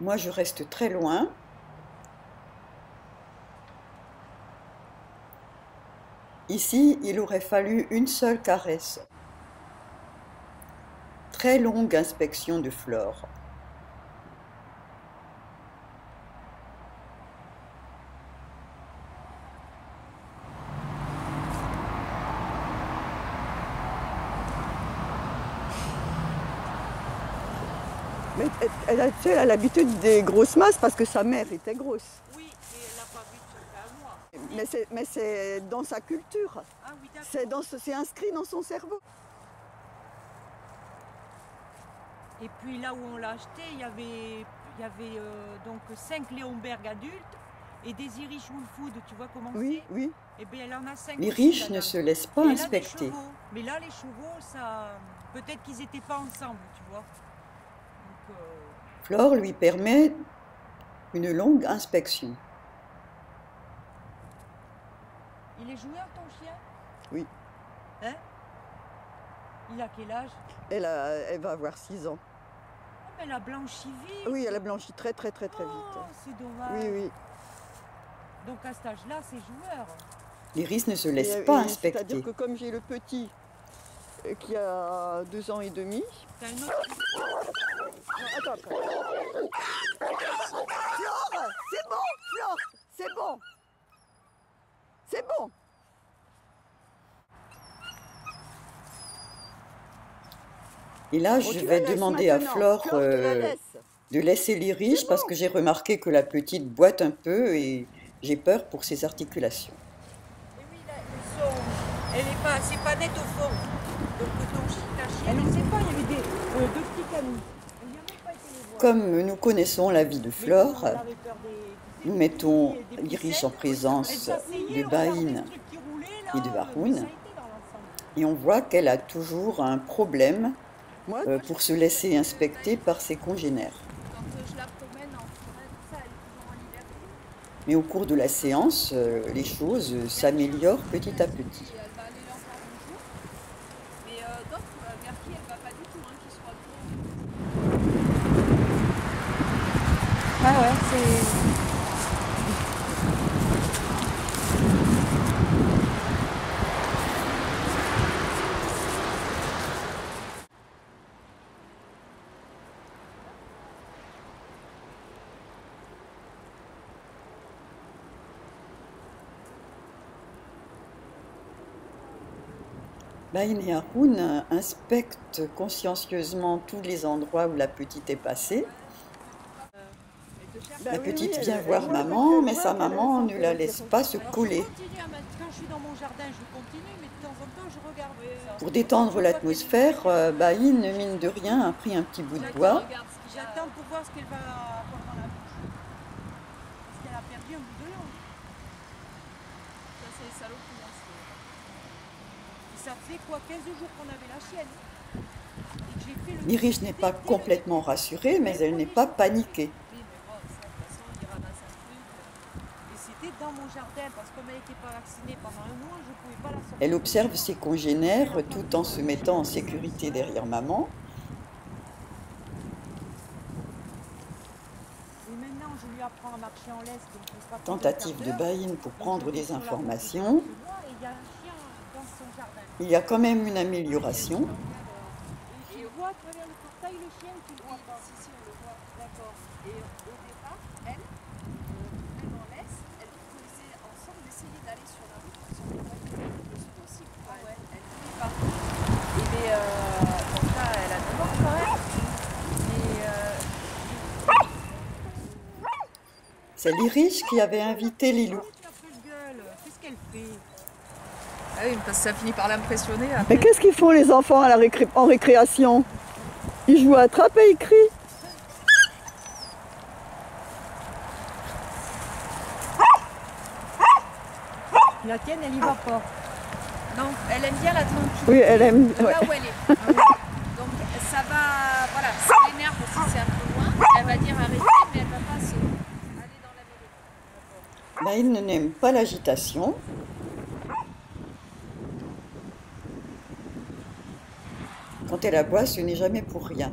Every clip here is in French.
Moi, je reste très loin. Ici, il aurait fallu une seule caresse. Très longue inspection de Flore. Mais elle a l'habitude des grosses masses parce que sa mère était grosse. Oui, et elle n'a pas vu de ce qu'à moi. Mais c'est dans sa culture. Ah oui, d'accord. C'est inscrit dans son cerveau. Et puis là où on l'a acheté, il y avait donc 5 Léonberg adultes et des Irish Wolfwood, tu vois comment Oui, c'est? oui. Et bien elle en a 5. Les riches ne se laissent pas inspecter. Mais là, les chevaux, ça, peut-être qu'ils n'étaient pas ensemble, tu vois. Donc, Flore lui permet une longue inspection. il est joueur, ton chien? Oui. Hein? Il a quel âge? Elle va avoir 6 ans. Oh, mais elle a blanchi vite. Oui, elle a blanchi très vite. C'est dommage. Oui, oui. Donc à cet âge-là, c'est joueur. L'iris ne se laisse pas inspecter. C'est-à-dire que comme j'ai le petit qui a 2 ans et demi... T'as un autre... Non, attends. Flore, c'est bon, Flore, c'est bon. C'est bon. Et là, je vais demander à Flore de laisser l'Iris parce que j'ai remarqué que la petite boite un peu et j'ai peur pour ses articulations. Et oui, là, le son, c'est pas net au fond. Donc ta chienne, elle ne sait pas, il y avait deux petits canons. Comme nous connaissons la vie de Flore, nous mettons l'Iris en présence de Bahine et de Haroun et on voit qu'elle a toujours un problème pour se laisser inspecter par ses congénères. Mais au cours de la séance, les choses s'améliorent petit à petit. Ah ouais, c'est... Bahine et Haroun inspectent consciencieusement tous les endroits où la petite est passée. La petite vient voir maman, mais sa maman ne la laisse pas se coller. Quand je suis dans mon jardin, je continue, mais de temps en temps, je regarde. Pour détendre l'atmosphère, Bahine, mine de rien, a pris un petit bout de bois. J'attends pour voir ce qu'elle va avoir dans la bouche. Parce qu'elle a perdu un bout de langue. Ça, c'est les saloperies. Ça fait quoi, 15 jours qu'on avait la chienne. L'Iris n'est pas complètement rassurée, mais elle n'est pas paniquée. Dans mon jardin, parce que comme elle n'était pas vaccinée pendant un mois, je ne pouvais pas la sortir. Elle observe ses congénères tout en se mettant en sécurité derrière maman. Et maintenant, je lui apprends à marcher en laisse. Tentative de Bahine pour prendre des informations. Il y a un chien dans son jardin. Il y a quand même une amélioration. Et tu vois à travers le portail le chien, tu le vois pas? Si, on le voit. D'accord. Et au départ, elle en laisse, elle faisait ensemble d'essayer d'aller sur la route sur le aussi. Ah ouais, elle ne voulait pas. Et bien, donc là, elle a 9 ans quand même. C'est l'Iris qui avait invité Lilou. Qu'est-ce qu'elle fait? Ah oui, parce que ça finit par l'impressionner. Mais qu'est-ce qu'ils font les enfants à en récréation? Ils jouent à attraper, ils crient. La tienne, elle y va pas. Non, elle aime bien la tranquille. Oui, elle aime. Ouais. Là où elle est. Donc ça va, voilà, ça l'énerve parce que c'est un peu loin. Elle va dire arrêtez, mais elle va pas se aller dans la vérité. Bahine n'aime pas l'agitation. Quand elle aboie, ce n'est jamais pour rien.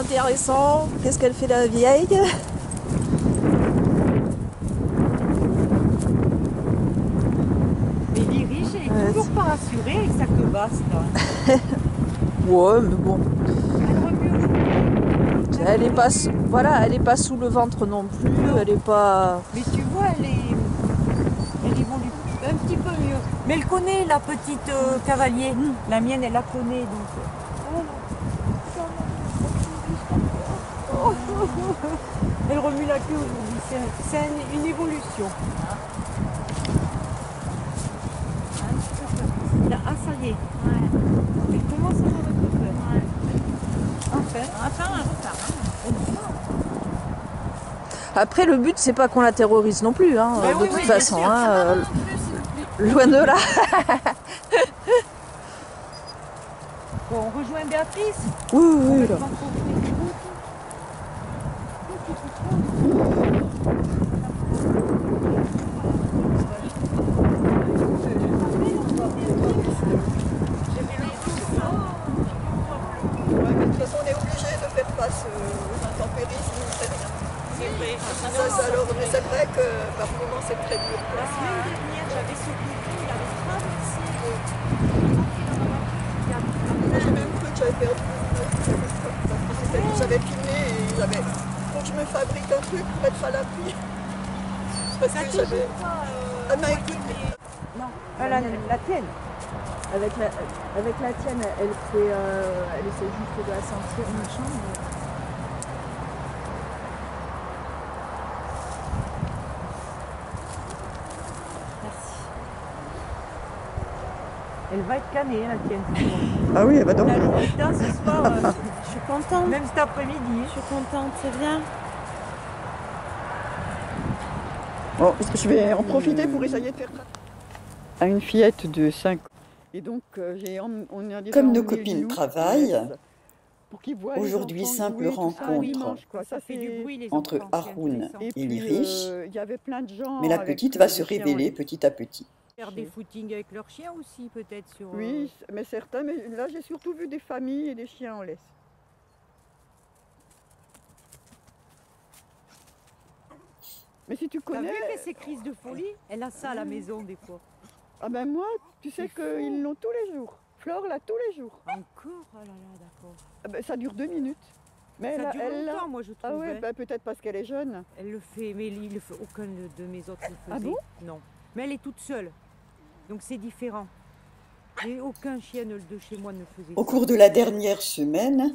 intéressant. Qu'est-ce qu'elle fait la vieille? Mais l'Iris, elle est toujours pas rassurée avec sa queue basse là. Ouais, mais bon. Elle remue aujourd'hui. Elle est pas, voilà, elle est pas sous le ventre non plus. Elle est pas. Mais tu vois, elle évolue un petit peu mieux. Mais elle connaît la petite cavalier. La mienne, elle la connaît donc. Elle remue la queue aujourd'hui. C'est une évolution. Ah, ça y est. Elle commence à avoir un peu peur. Enfin, un retard. Après, le but, c'est pas qu'on la terrorise non plus, hein, Ben de oui, toute oui, façon. bien sûr. Hein, Non, plus. loin de là. Bon, on rejoint Béatrice. Oui, oui, là. Ouais, mais de toute façon, on est obligé de faire face aux intempéries, sinon on ne fait rien. C'est vrai. Mais c'est vrai que par moments, c'est très dur. La semaine dernière, j'avais ce couteau, il avait traversé J'ai même cru que j'avais perdu j'avais filmé et faut que je me fabrique un truc pour être à l'abri. Parce que j'avais. Ah non, écoute. Non, la tienne. Avec la tienne, elle essaie juste de la sentir, machin. Mais... Merci. Elle va être canée, la tienne. Ah oui, elle va La Lolita, ce soir, Je suis contente. même cet après-midi. Je suis contente, c'est bien. Bon, je vais en profiter pour essayer de faire ça. À une fillette de 5 ans. Et donc, on a déjà Comme nos emmené copines Lilou travaillent, pour qu'ils voient les aujourd'hui, enfants simple jouer, tout ça, rencontre dimanche, quoi. Ça fait du bruit, les entre enfants, c'est Haroun intéressant. et puis, l'Irish, il y avait plein de gens. mais la avec, petite va se des chiens en révéler laisse. petit à petit. Faire des footings avec leurs chiens aussi, peut-être sur. Oui, mais certains. Mais là, j'ai surtout vu des familles et des chiens en laisse. Mais si tu T'as connais. vu qu'elle ces crises de folie? Elle a ça à la maison des fois. Ah ben moi, tu sais qu'ils l'ont tous les jours. Flore l'a tous les jours. Encore? Oh là là, d'accord. Ah ben, ça dure 2 minutes. Mais Ça dure elle l'a. longtemps, moi je trouve. Ah ouais, hein. ben, peut-être parce qu'elle est jeune. Elle le fait, mais il le fait, aucun de mes autres le faisait. Ah bon? Non. Mais elle est toute seule. Donc c'est différent. Et aucun chien de chez moi ne faisait Au ça. cours de la dernière semaine,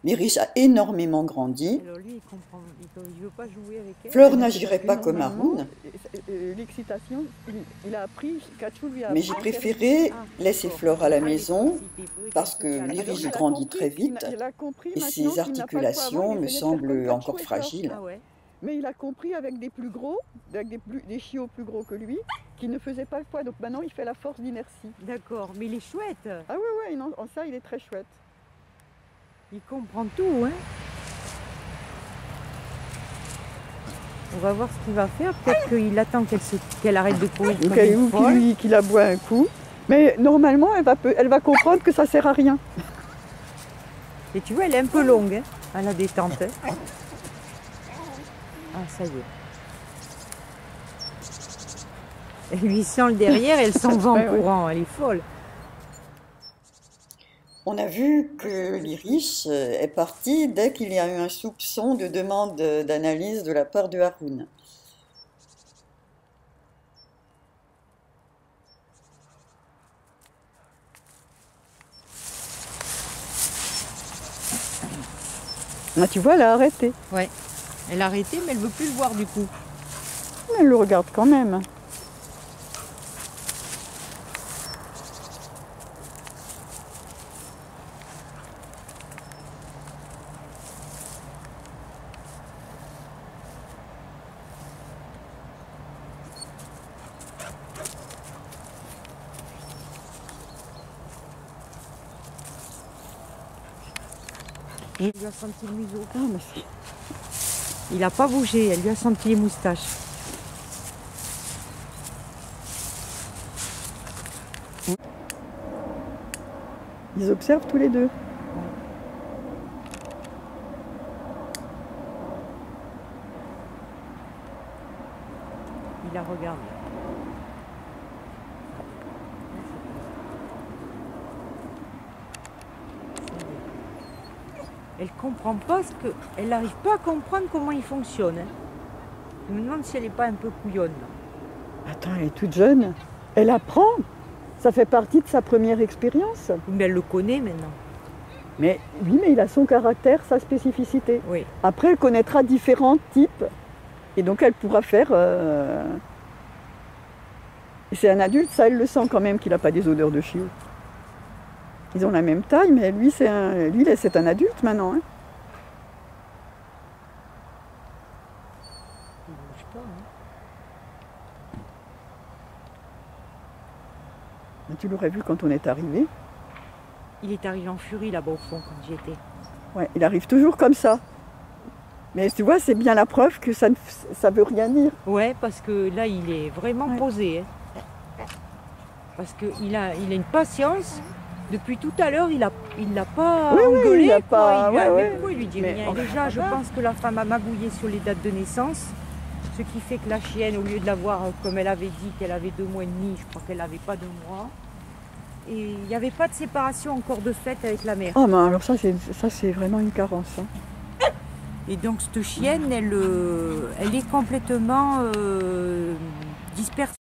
l'Irish a énormément grandi. Alors lui, il comprend. Il veut pas jouer avec elle. Fleur n'agirait pas Non, comme normalement, Haroun, l'excitation, il a appris, Kachou lui a mais appris. j'ai à préféré Ah, laisser d'accord. Fleur à la Ah, maison l'électricité, parce que peut-être Alors, l'Irish elle a grandit compris très vite il a compris et maintenant ses qu'il n'a pas le poids. articulations Avant, il me essayait de faire semblent comme encore Kachou et Fleur. fragiles. Ah ouais. Mais il a compris avec des plus gros, avec des chiots plus gros que lui, qui ne faisaient pas le poids. Donc maintenant, il fait la force d'inertie. D'accord, mais il est chouette. Ah ouais, non, en ça, il est très chouette. Il comprend tout, hein. On va voir ce qu'il va faire. Peut-être qu'il attend qu'elle arrête de courir comme une Ou folle. qu'il aboie un coup. Mais normalement, elle va comprendre que ça sert à rien. Et tu vois, elle est un peu longue, hein, à la détente. Hein. Ah, ça y est. Elle lui sent le derrière, elle s'en va en Ouais, ouais. courant. Elle est folle. On a vu que l'Irish est parti dès qu'il y a eu un soupçon de demande d'analyse de la part de Haroun. Ah, tu vois, elle a arrêté. Ouais. Elle a arrêté, mais elle veut plus le voir du coup. Elle le regarde quand même. Il lui a senti le museau. Ah, mais c'est- Il n'a pas bougé, elle lui a senti les moustaches. Ils observent tous les deux. regarde. Elle comprend pas ce que... Elle n'arrive pas à comprendre comment il fonctionne. Hein. Je me demande si elle n'est pas un peu couillonne. Là. Attends, elle est toute jeune. Elle apprend. Ça fait partie de sa première expérience. Mais elle le connaît maintenant. Mais oui, mais il a son caractère, sa spécificité. Oui. Après, elle connaîtra différents types. Et donc, elle pourra faire... Et c'est un adulte, ça, elle le sent quand même qu'il n'a pas des odeurs de chiot. Ils ont la même taille, mais lui, c'est un adulte maintenant. Hein. Il bouge pas. Hein. Mais tu l'aurais vu quand on est arrivé. Il est arrivé en furie là-bas au fond quand j'y étais. Ouais, il arrive toujours comme ça. Mais tu vois, c'est bien la preuve que ça ne veut rien dire. Ouais, parce que là, il est vraiment posé. Hein. Parce qu'il a une patience. Depuis tout à l'heure, il n'a pas engueulé. Il a pas... Il lui dit rien. Déjà, je pense que la femme a magouillé sur les dates de naissance. Ce qui fait que la chienne, au lieu de l'avoir, comme elle avait dit, qu'elle avait 2 mois et demi, je crois qu'elle n'avait pas 2 mois. Et il n'y avait pas de séparation encore de fait avec la mère. Ah, mais alors ça, c'est vraiment une carence. Hein. Et donc, cette chienne, elle est complètement dispersée.